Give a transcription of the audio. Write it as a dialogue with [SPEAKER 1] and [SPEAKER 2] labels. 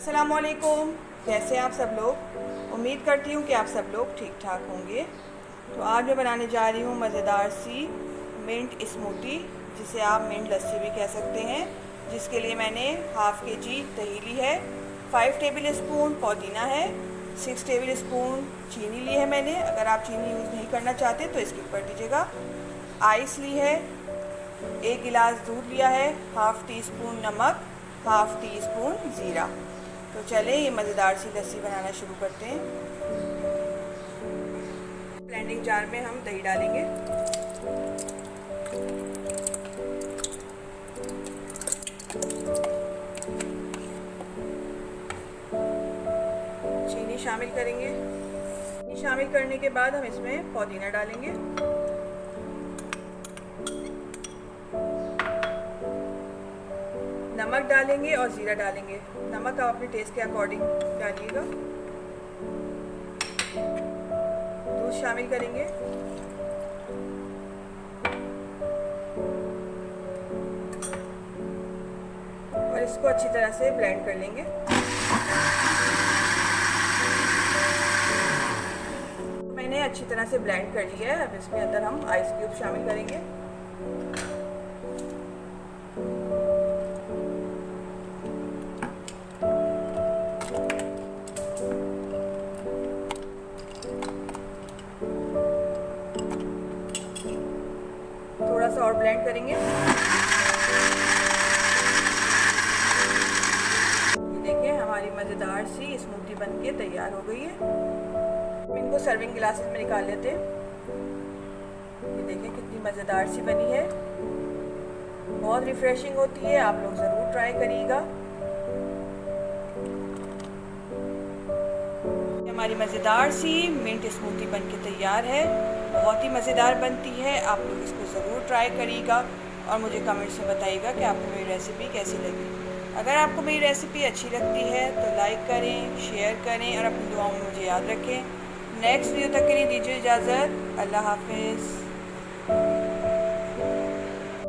[SPEAKER 1] अस्सलामुअलैकुम। कैसे हैं आप सब लोग? उम्मीद करती हूँ कि आप सब लोग ठीक ठाक होंगे। तो आज मैं बनाने जा रही हूँ मज़ेदार सी मिंट स्मूदी, जिसे आप मिंट लस्सी भी कह सकते हैं। जिसके लिए मैंने हाफ़ kg दही ली है, 5 टेबल स्पून पुदीना है, 6 टेबल स्पून चीनी ली है मैंने। अगर आप चीनी यूज़ नहीं करना चाहते तो स्किप कर दीजिएगा। आइस ली है, 1 गिलास दूध लिया है, हाफ़ टी स्पून नमक, हाफ़ टी स्पून ज़ीरा। तो चलें ये मज़ेदार सी लस्सी बनाना शुरू करते हैं। ब्लेंडिंग जार में हम दही डालेंगे, चीनी शामिल करेंगे। चीनी शामिल करने के बाद हम इसमें पुदीना डालेंगे, नमक डालेंगे और ज़ीरा डालेंगे। नमक आप अपने टेस्ट के अकॉर्डिंग डालिएगा। दूध शामिल करेंगे, और इसको अच्छी तरह से ब्लेंड कर लेंगे। मैंने अच्छी तरह से ब्लेंड कर लिया है। अब इसमें अंदर हम आइस क्यूब शामिल करेंगे। थोड़ा सा और ब्लेंड करेंगे। ये देखिए हमारी मज़ेदार सी स्मूदी बनके तैयार हो गई है। इनको सर्विंग गिलासेस में निकाल लेते हैं। ये देखिए कितनी मज़ेदार सी बनी है, बहुत रिफ्रेशिंग होती है। आप लोग ज़रूर ट्राई करिएगा। हमारी मज़ेदार सी मिंट स्मूदी बनके तैयार है। बहुत ही मज़ेदार बनती है। आप लोग इसको ज़रूर ट्राई करिएगा और मुझे कमेंट्स में बताइएगा कि आपको मेरी रेसिपी कैसी लगी। अगर आपको मेरी रेसिपी अच्छी लगती है तो लाइक करें, शेयर करें और अपनी दुआओं में मुझे याद रखें। नेक्स्ट वीडियो तक के लिए दीजिए इजाज़त। अल्लाह हाफिज़।